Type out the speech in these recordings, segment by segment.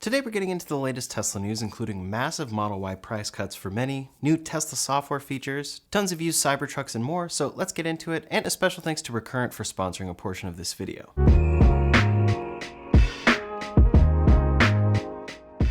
Today we're getting into the latest Tesla news, including massive Model Y price cuts for many, new Tesla software features, tons of used Cybertrucks and more, so let's get into it, and a special thanks to Recurrent for sponsoring a portion of this video.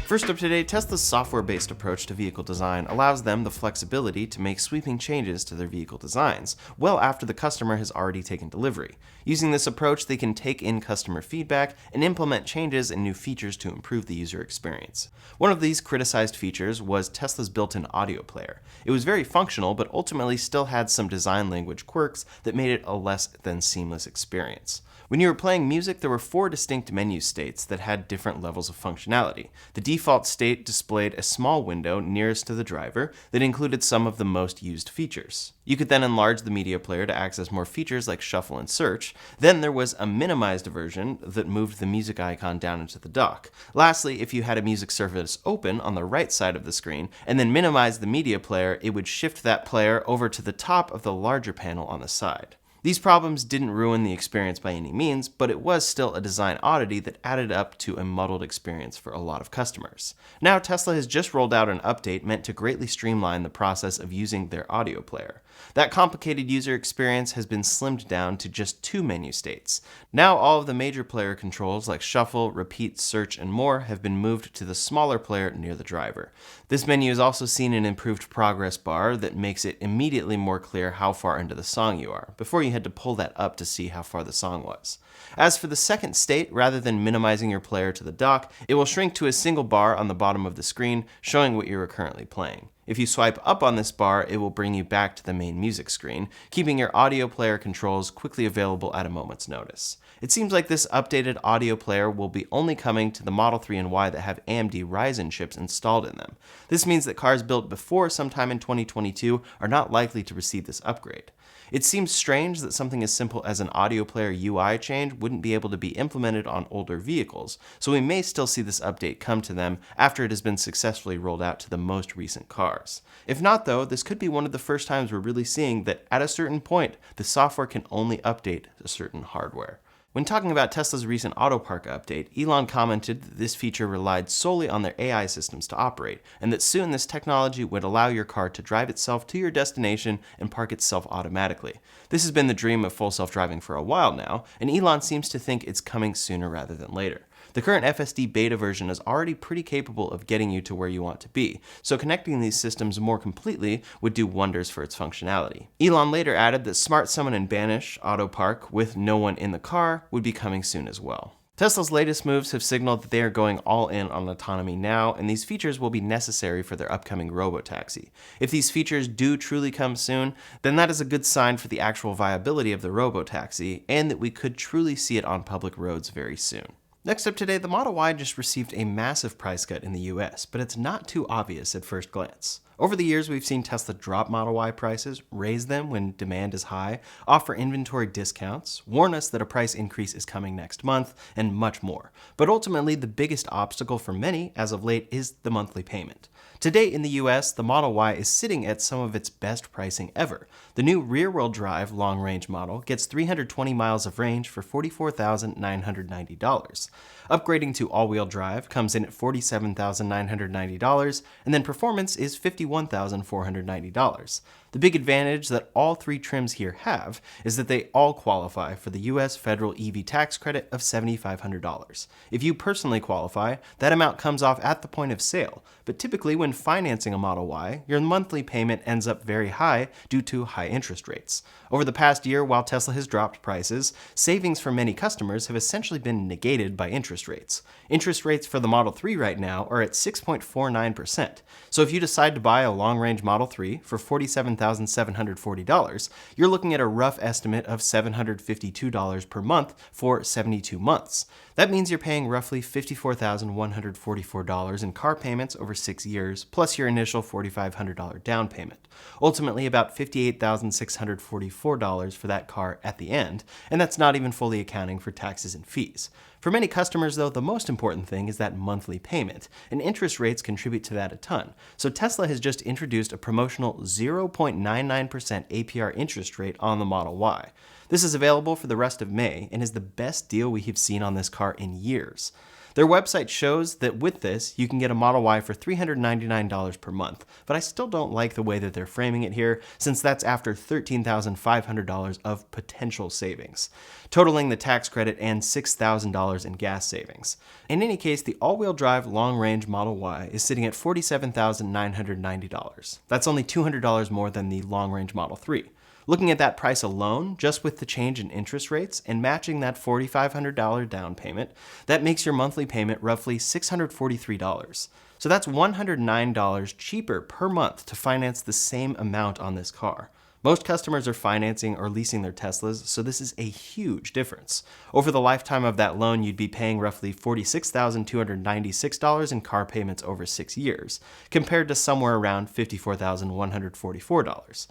First up today, Tesla's software-based approach to vehicle design allows them the flexibility to make sweeping changes to their vehicle designs, well after the customer has already taken delivery. Using this approach, they can take in customer feedback and implement changes and new features to improve the user experience. One of these criticized features was Tesla's built-in audio player. It was very functional, but ultimately still had some design language quirks that made it a less than seamless experience. When you were playing music, there were 4 distinct menu states that had different levels of functionality. The default state displayed a small window nearest to the driver that included some of the most used features. You could then enlarge the media player to access more features like shuffle and search. Then there was a minimized version that moved the music icon down into the dock. Lastly, if you had a music service open on the right side of the screen and then minimized the media player, it would shift that player over to the top of the larger panel on the side. These problems didn't ruin the experience by any means, but it was still a design oddity that added up to a muddled experience for a lot of customers. Now, Tesla has just rolled out an update meant to greatly streamline the process of using their audio player. That complicated user experience has been slimmed down to just 2 menu states. Now all of the major player controls like shuffle, repeat, search, and more have been moved to the smaller player near the driver. This menu has also seen an improved progress bar that makes it immediately more clear how far into the song you are, before you had to pull that up to see how far the song was. As for the second state, rather than minimizing your player to the dock, it will shrink to a single bar on the bottom of the screen, showing what you are currently playing. If you swipe up on this bar, it will bring you back to the main music screen, keeping your audio player controls quickly available at a moment's notice. It seems like this updated audio player will be only coming to the Model 3 and Y that have AMD Ryzen chips installed in them. This means that cars built before sometime in 2022 are not likely to receive this upgrade. It seems strange that something as simple as an audio player UI change wouldn't be able to be implemented on older vehicles, so we may still see this update come to them after it has been successfully rolled out to the most recent cars. If not though, this could be one of the first times we're really seeing that at a certain point, the software can only update a certain hardware. When talking about Tesla's recent Auto Park update, Elon commented that this feature relied solely on their AI systems to operate, and that soon this technology would allow your car to drive itself to your destination and park itself automatically. This has been the dream of full self-driving for a while now, and Elon seems to think it's coming sooner rather than later. The current FSD beta version is already pretty capable of getting you to where you want to be, so connecting these systems more completely would do wonders for its functionality. Elon later added that Smart Summon and Banish Auto Park with no one in the car would be coming soon as well. Tesla's latest moves have signaled that they are going all in on autonomy now, and these features will be necessary for their upcoming robotaxi. If these features do truly come soon, then that is a good sign for the actual viability of the robotaxi, and that we could truly see it on public roads very soon. Next up today, the Model Y just received a massive price cut in the US, but it's not too obvious at first glance. Over the years, we've seen Tesla drop Model Y prices, raise them when demand is high, offer inventory discounts, warn us that a price increase is coming next month, and much more. But ultimately, the biggest obstacle for many, as of late, is the monthly payment. Today in the US, the Model Y is sitting at some of its best pricing ever. The new rear-wheel drive long-range model gets 320 miles of range for $44,990. Upgrading to all-wheel drive comes in at $47,990, and then performance is $51,490. The big advantage that all 3 trims here have is that they all qualify for the US federal EV tax credit of $7,500. If you personally qualify, that amount comes off at the point of sale, but typically when financing a Model Y, your monthly payment ends up very high due to high interest rates. Over the past year, while Tesla has dropped prices, savings for many customers have essentially been negated by interest rates. Interest rates for the Model 3 right now are at 6.49%. So if you decide to buy a long-range Model 3 for $47,740, you're looking at a rough estimate of $752 per month for 72 months. That means you're paying roughly $54,144 in car payments over 6 years, plus your initial $4,500 down payment. Ultimately, about $58,644 for that car at the end, and that's not even fully accounting for taxes and fees. For many customers, though, the most important thing is that monthly payment, and interest rates contribute to that a ton. So Tesla has just introduced a promotional 0.99% APR interest rate on the Model Y. This is available for the rest of May and is the best deal we have seen on this car in years. Their website shows that with this, you can get a Model Y for $399 per month, but I still don't like the way that they're framing it here, since that's after $13,500 of potential savings, totaling the tax credit and $6,000 in gas savings. In any case, the all-wheel drive long-range Model Y is sitting at $47,990. That's only $200 more than the long-range Model 3. Looking at that price alone, just with the change in interest rates and matching that $4,500 down payment, that makes your monthly payment roughly $643. So that's $109 cheaper per month to finance the same amount on this car. Most customers are financing or leasing their Teslas, so this is a huge difference. Over the lifetime of that loan, you'd be paying roughly $46,296 in car payments over 6 years, compared to somewhere around $54,144.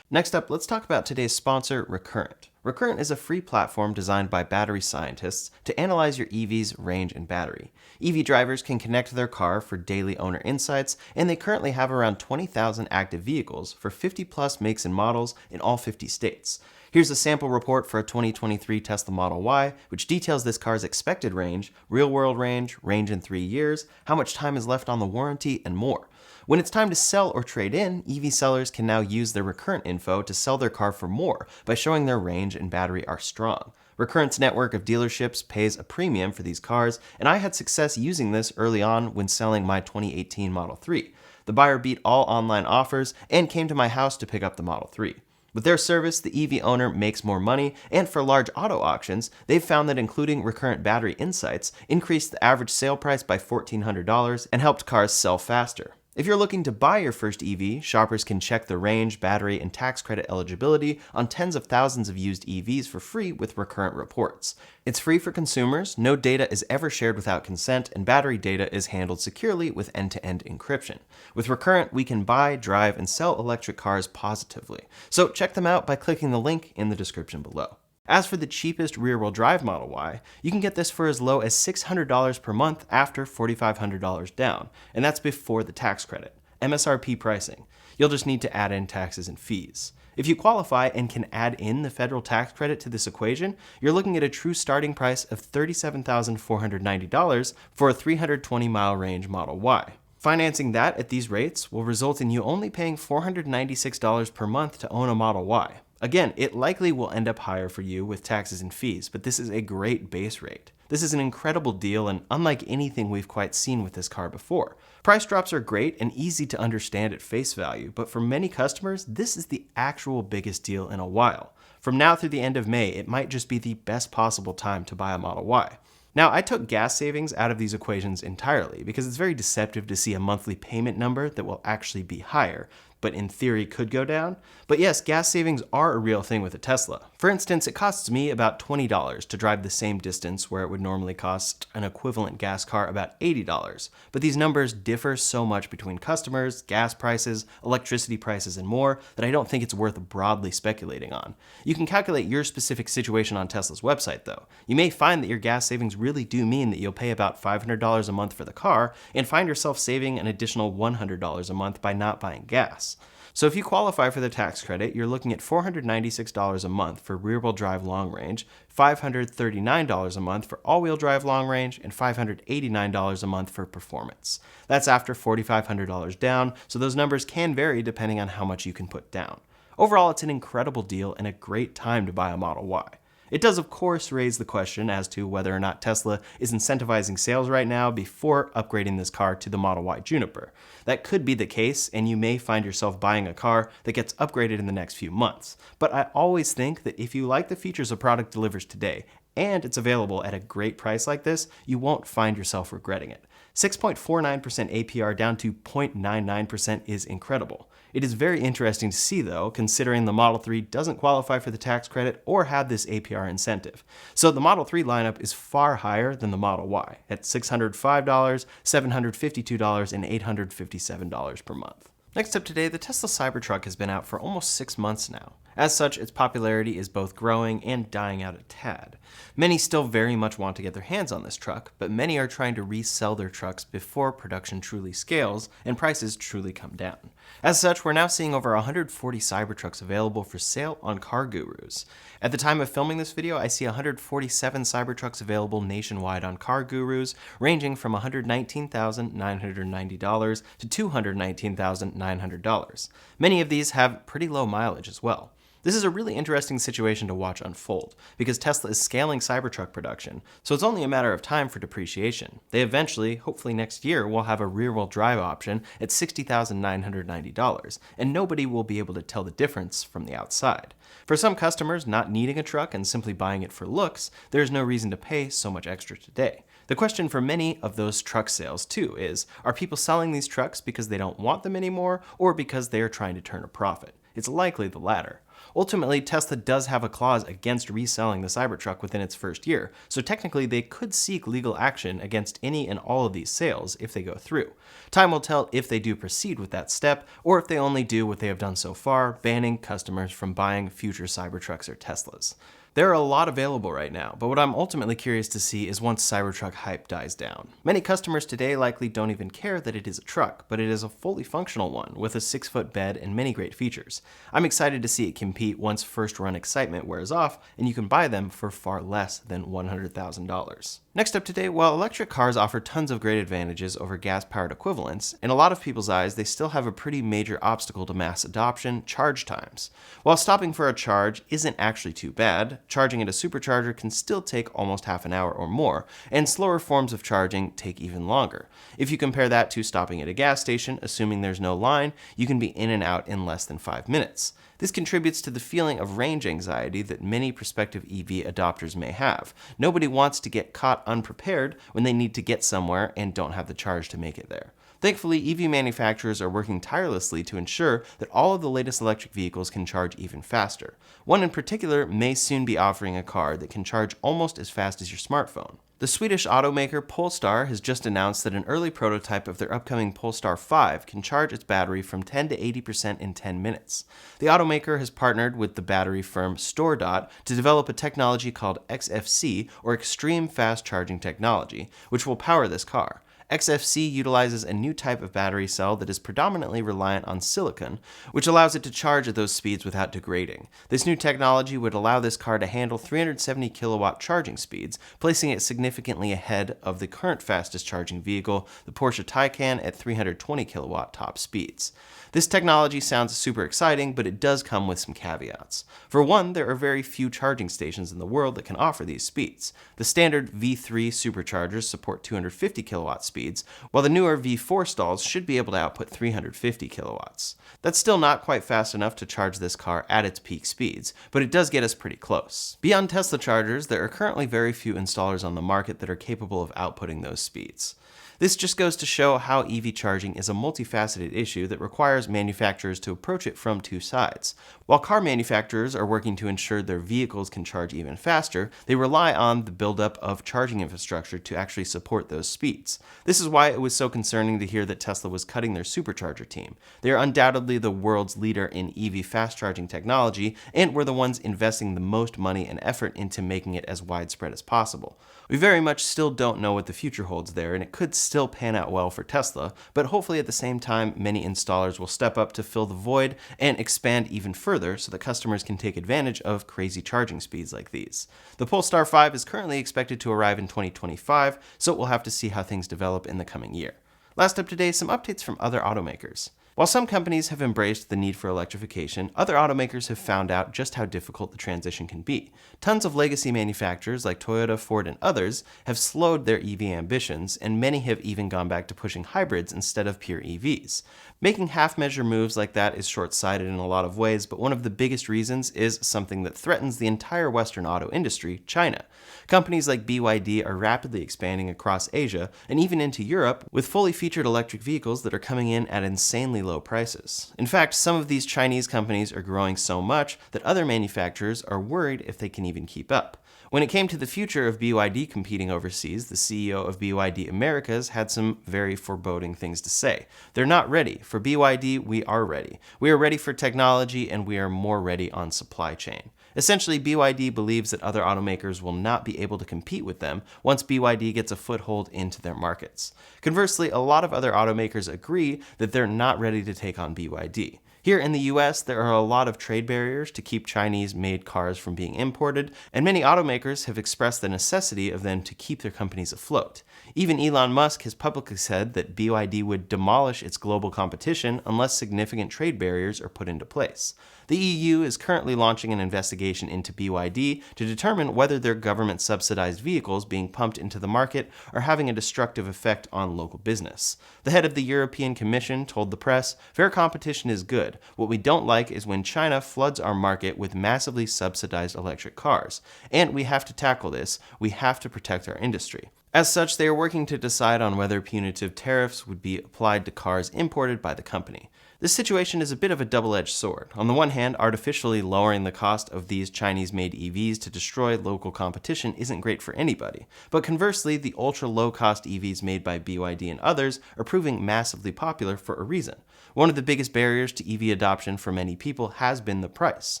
Next up, let's talk about today's sponsor, Recurrent. Recurrent is a free platform designed by battery scientists to analyze your EV's range and battery. EV drivers can connect to their car for daily owner insights, and they currently have around 20,000 active vehicles for 50-plus makes and models in all 50 states. Here's a sample report for a 2023 Tesla Model Y, which details this car's expected range, real-world range, range in 3 years, how much time is left on the warranty, and more. When it's time to sell or trade in, EV sellers can now use their Recurrent info to sell their car for more by showing their range and battery are strong. Recurrent's network of dealerships pays a premium for these cars, and I had success using this early on when selling my 2018 Model 3. The buyer beat all online offers and came to my house to pick up the Model 3. With their service, the EV owner makes more money, and for large auto auctions, they've found that including Recurrent battery insights increased the average sale price by $1,400 and helped cars sell faster. If you're looking to buy your first EV, shoppers can check the range, battery, and tax credit eligibility on tens of thousands of used EVs for free with Recurrent reports. It's free for consumers, no data is ever shared without consent, and battery data is handled securely with end-to-end encryption. With Recurrent, we can buy, drive, and sell electric cars positively. So check them out by clicking the link in the description below. As for the cheapest rear-wheel drive Model Y, you can get this for as low as $600 per month after $4,500 down, and that's before the tax credit. MSRP pricing. You'll just need to add in taxes and fees. If you qualify and can add in the federal tax credit to this equation, you're looking at a true starting price of $37,490 for a 320-mile range Model Y. Financing that at these rates will result in you only paying $496 per month to own a Model Y. Again, it likely will end up higher for you with taxes and fees, but this is a great base rate. This is an incredible deal and unlike anything we've quite seen with this car before. Price drops are great and easy to understand at face value, but for many customers, this is the actual biggest deal in a while. From now through the end of May, it might just be the best possible time to buy a Model Y. Now, I took gas savings out of these equations entirely because it's very deceptive to see a monthly payment number that will actually be higher, but in theory could go down. But yes, gas savings are a real thing with a Tesla. For instance, it costs me about $20 to drive the same distance where it would normally cost an equivalent gas car about $80. But these numbers differ so much between customers, gas prices, electricity prices, and more that I don't think it's worth broadly speculating on. You can calculate your specific situation on Tesla's website though. You may find that your gas savings really do mean that you'll pay about $500 a month for the car and find yourself saving an additional $100 a month by not buying gas. So if you qualify for the tax credit, you're looking at $496 a month for rear-wheel drive long range, $539 a month for all-wheel drive long range, and $589 a month for performance. That's after $4,500 down, so those numbers can vary depending on how much you can put down. Overall, it's an incredible deal and a great time to buy a Model Y. It does, of course, raise the question as to whether or not Tesla is incentivizing sales right now before upgrading this car to the Model Y Juniper. That could be the case, and you may find yourself buying a car that gets upgraded in the next few months. But I always think that if you like the features a product delivers today, and it's available at a great price like this, you won't find yourself regretting it. 6.49% APR down to 0.99% is incredible. It is very interesting to see though, considering the Model 3 doesn't qualify for the tax credit or have this APR incentive. So the Model 3 lineup is far higher than the Model Y at $605, $752, and $857 per month. Next up today, the Tesla Cybertruck has been out for almost 6 months now. As such, its popularity is both growing and dying out a tad. Many still very much want to get their hands on this truck, but many are trying to resell their trucks before production truly scales and prices truly come down. As such, we're now seeing over 140 Cybertrucks available for sale on Car Gurus. At the time of filming this video, I see 147 Cybertrucks available nationwide on Car Gurus, ranging from $119,990 to $219,900. Many of these have pretty low mileage as well. This is a really interesting situation to watch unfold, because Tesla is scaling Cybertruck production, so it's only a matter of time for depreciation. They eventually, hopefully next year, will have a rear-wheel drive option at $60,990, and nobody will be able to tell the difference from the outside. For some customers not needing a truck and simply buying it for looks, there's no reason to pay so much extra today. The question for many of those truck sales, too, is, are people selling these trucks because they don't want them anymore, or because they are trying to turn a profit? It's likely the latter. Ultimately, Tesla does have a clause against reselling the Cybertruck within its first year, so technically they could seek legal action against any and all of these sales if they go through. Time will tell if they do proceed with that step, or if they only do what they have done so far, banning customers from buying future Cybertrucks or Teslas. There are a lot available right now, but what I'm ultimately curious to see is once Cybertruck hype dies down. Many customers today likely don't even care that it is a truck, but it is a fully functional one with a 6-foot bed and many great features. I'm excited to see it compete once first run excitement wears off and you can buy them for far less than $100,000. Next up today, while electric cars offer tons of great advantages over gas-powered equivalents, in a lot of people's eyes, they still have a pretty major obstacle to mass adoption: charge times. While stopping for a charge isn't actually too bad, charging at a supercharger can still take almost half an hour or more, and slower forms of charging take even longer. If you compare that to stopping at a gas station, assuming there's no line, you can be in and out in less than 5 minutes. This contributes to the feeling of range anxiety that many prospective EV adopters may have. Nobody wants to get caught unprepared when they need to get somewhere and don't have the charge to make it there. Thankfully, EV manufacturers are working tirelessly to ensure that all of the latest electric vehicles can charge even faster. One in particular may soon be offering a car that can charge almost as fast as your smartphone. The Swedish automaker Polestar has just announced that an early prototype of their upcoming Polestar 5 can charge its battery from 10 to 80% in 10 minutes. The automaker has partnered with the battery firm StoreDot to develop a technology called XFC, or Extreme Fast Charging Technology, which will power this car. XFC utilizes a new type of battery cell that is predominantly reliant on silicon, which allows it to charge at those speeds without degrading. This new technology would allow this car to handle 370 kilowatt charging speeds, placing it significantly ahead of the current fastest charging vehicle, the Porsche Taycan, at 320 kilowatt top speeds. This technology sounds super exciting, but it does come with some caveats. For one, there are very few charging stations in the world that can offer these speeds. The standard V3 superchargers support 250 kilowatt speeds, while the newer V4 stalls should be able to output 350 kilowatts. That's still not quite fast enough to charge this car at its peak speeds, but it does get us pretty close. Beyond Tesla chargers, there are currently very few installers on the market that are capable of outputting those speeds. This just goes to show how EV charging is a multifaceted issue that requires manufacturers to approach it from two sides. While car manufacturers are working to ensure their vehicles can charge even faster, they rely on the buildup of charging infrastructure to actually support those speeds. This is why it was so concerning to hear that Tesla was cutting their supercharger team. They are undoubtedly the world's leader in EV fast charging technology, and were the ones investing the most money and effort into making it as widespread as possible. We very much still don't know what the future holds there, and it could still pan out well for Tesla, but hopefully at the same time, many installers will step up to fill the void and expand even further so that customers can take advantage of crazy charging speeds like these. The Polestar 5 is currently expected to arrive in 2025, so we'll have to see how things develop in the coming year. Last up today, some updates from other automakers. While some companies have embraced the need for electrification, other automakers have found out just how difficult the transition can be. Tons of legacy manufacturers like Toyota, Ford, and others have slowed their EV ambitions, and many have even gone back to pushing hybrids instead of pure EVs. Making half-measure moves like that is short-sighted in a lot of ways, but one of the biggest reasons is something that threatens the entire Western auto industry: China. Companies like BYD are rapidly expanding across Asia and even into Europe with fully featured electric vehicles that are coming in at insanely low prices. In fact, some of these Chinese companies are growing so much that other manufacturers are worried if they can even keep up. When it came to the future of BYD competing overseas, the CEO of BYD Americas had some very foreboding things to say. They're not ready. For BYD, we are ready. We are ready for technology, and we are more ready on supply chain. Essentially, BYD believes that other automakers will not be able to compete with them once BYD gets a foothold into their markets. Conversely, a lot of other automakers agree that they're not ready to take on BYD. Here in the US, there are a lot of trade barriers to keep Chinese-made cars from being imported, and many automakers have expressed the necessity of them to keep their companies afloat. Even Elon Musk has publicly said that BYD would demolish its global competition unless significant trade barriers are put into place. The EU is currently launching an investigation into BYD to determine whether their government-subsidized vehicles being pumped into the market are having a destructive effect on local business. The head of the European Commission told the press, "Fair competition is good. What we don't like is when China floods our market with massively subsidized electric cars. And we have to tackle this. We have to protect our industry." As such, they are working to decide on whether punitive tariffs would be applied to cars imported by the company. This situation is a bit of a double-edged sword. On the one hand, artificially lowering the cost of these Chinese-made EVs to destroy local competition isn't great for anybody. But conversely, the ultra-low-cost EVs made by BYD and others are proving massively popular for a reason. One of the biggest barriers to EV adoption for many people has been the price.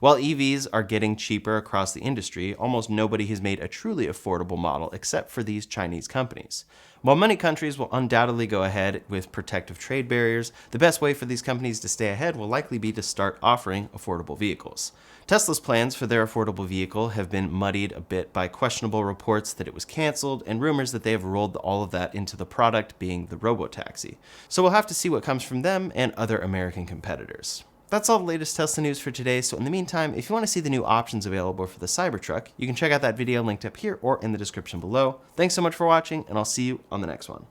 While EVs are getting cheaper across the industry, almost nobody has made a truly affordable model except for these Chinese companies. While many countries will undoubtedly go ahead with protective trade barriers, the best way for these companies to stay ahead will likely be to start offering affordable vehicles. Tesla's plans for their affordable vehicle have been muddied a bit by questionable reports that it was canceled and rumors that they have rolled all of that into the product being the robotaxi. So we'll have to see what comes from them and other American competitors. That's all the latest Tesla news for today, so in the meantime, if you want to see the new options available for the Cybertruck, you can check out that video linked up here or in the description below. Thanks so much for watching, and I'll see you on the next one.